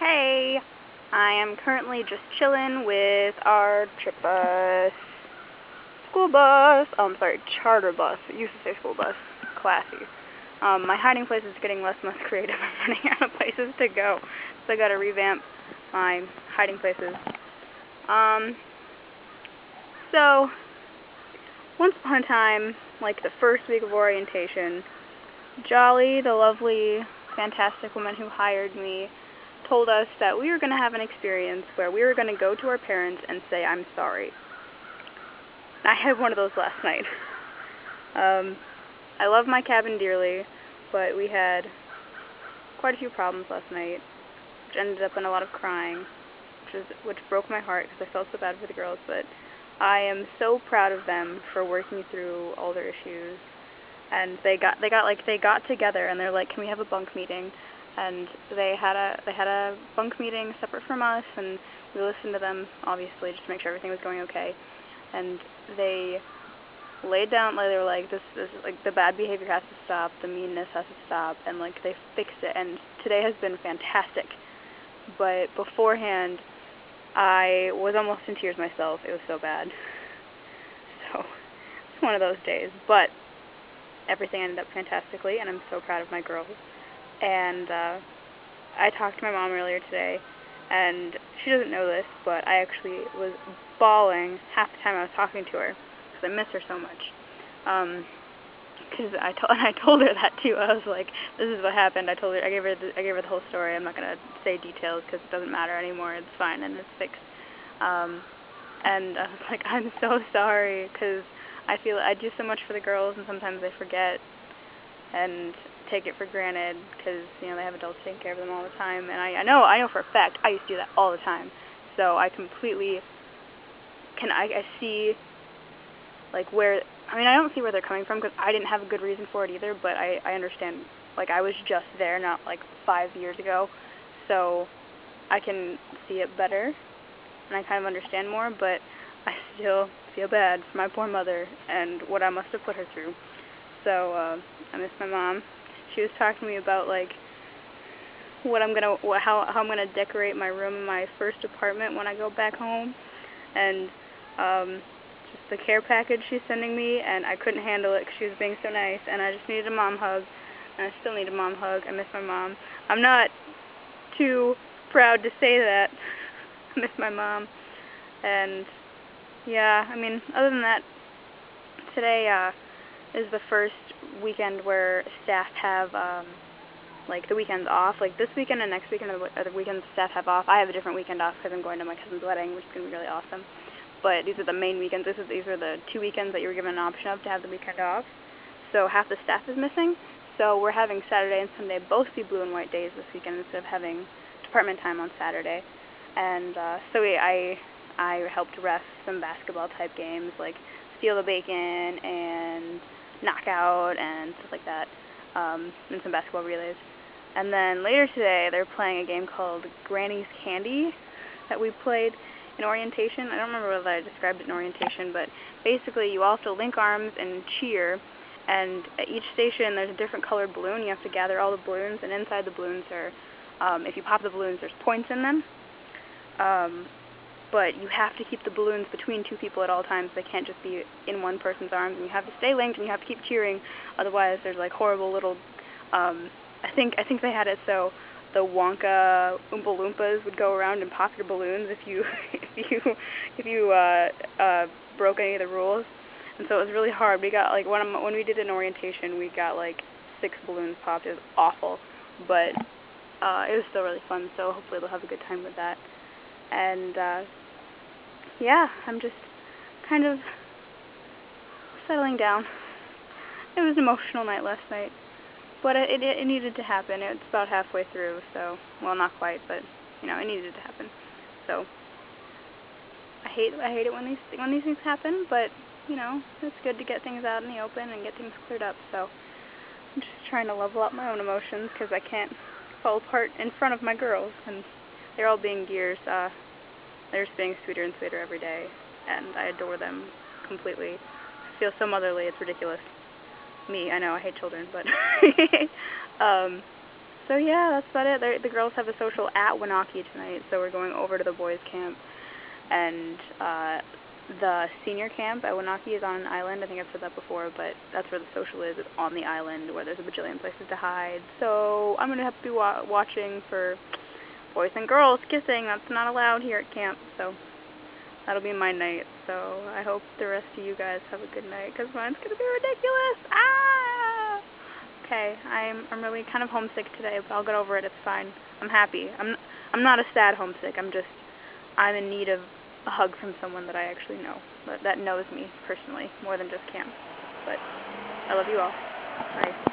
Hey, I am currently just chilling with our trip bus, school bus, charter bus. It used to say school bus. Classy. My hiding place is getting less and less creative. I'm running out of places to go, so I gotta revamp my hiding places. So, once upon a time, like the first week of orientation, Jolly, the lovely, fantastic woman who hired me, told us that we were going to have an experience where we were going to go to our parents and say, "I'm sorry." I had one of those last night. I love my cabin dearly, but we had quite a few problems last night, which ended up in a lot of crying, which broke my heart because I felt so bad for the girls, but I am so proud of them for working through all their issues. And they got together and they're like, "Can we have a bunk meeting?" And they had a bunk meeting separate from us, and we listened to them, obviously, just to make sure everything was going okay. And they laid down, like, they were like, this like, the bad behavior has to stop, the meanness has to stop, and like they fixed it. And today has been fantastic. But beforehand, I was almost in tears myself. It was so bad. So it's one of those days. But everything ended up fantastically, and I'm so proud of my girls. And I talked to my mom earlier today, and she doesn't know this, but I actually was bawling half the time I was talking to her because I miss her so much. Because I told her that too. I was like, "This is what happened." I gave her the whole story. I'm not gonna say details because it doesn't matter anymore. It's fine and it's fixed. And I was like, "I'm so sorry," because I feel I do so much for the girls, and sometimes I forget and take it for granted because they have adults taking care of them all the time. And I know for a fact I used to do that all the time. So I completely I see like where I don't see where they're coming from because I didn't have a good reason for it either. But I understand. Like I was just there, not like 5 years ago, so I can see it better and I kind of understand more. But I still feel bad for my poor mother and what I must have put her through. So I miss my mom. She was talking to me about like how I'm gonna decorate my room in my first apartment when I go back home, and just the care package she's sending me, and I couldn't handle it because she was being so nice, and I just needed a mom hug, and I still need a mom hug. I miss my mom. I'm not too proud to say that. I miss my mom, and yeah, other than that, today is the first weekend where staff have like the weekends off. Like this weekend and next weekend are the weekends staff have off. I have a different weekend off because I'm going to my cousin's wedding, which is going to be really awesome. But these are the main weekends. These are the 2 weekends that you were given an option of to have the weekend off. So half the staff is missing. So we're having Saturday and Sunday both be blue and white days this weekend instead of having department time on Saturday. And so I helped ref some basketball type games like Steal the Bacon and Knockout and stuff like that, and some basketball relays. And then later today, they're playing a game called Granny's Candy that we played in orientation. I don't remember whether I described it in orientation, but basically you all have to link arms and cheer, and at each station there's a different colored balloon. You have to gather all the balloons, and inside the balloons are, if you pop the balloons, there's points in them. But you have to keep the balloons between 2 people at all times. They can't just be in one person's arms, and you have to stay linked, and you have to keep cheering. Otherwise, there's like horrible little. I think they had it so the Wonka Oompa Loompas would go around and pop your balloons if you broke any of the rules, and so it was really hard. We got like when we did an orientation, we got like 6 balloons popped. It was awful, but it was still really fun. So hopefully they'll have a good time with that. And yeah, I'm just kind of settling down. It was an emotional night last night, but it needed to happen. It's about halfway through, so, well, not quite, but, it needed to happen. So, I hate it when these things happen, but, it's good to get things out in the open and get things cleared up, so I'm just trying to level up my own emotions, because I can't fall apart in front of my girls, and they're all being dears. They're just being sweeter and sweeter every day, and I adore them completely. I feel so motherly, it's ridiculous. Me, I know, I hate children, but so So yeah, that's about it. The girls have a social at Wanaki tonight, so we're going over to the boys' camp. And the senior camp at Wanaki is on an island. I think I've said that before, but that's where the social is. It's on the island where there's a bajillion places to hide. So I'm going to have to be watching for boys and girls kissing. That's not allowed here at camp, so that'll be my night. So I hope the rest of you guys have a good night, because mine's going to be ridiculous. Ah! Okay, I'm really kind of homesick today, but I'll get over it. It's fine. I'm happy. I'm not a sad homesick. I'm in need of a hug from someone that I actually know, that knows me personally more than just camp. But I love you all. Bye.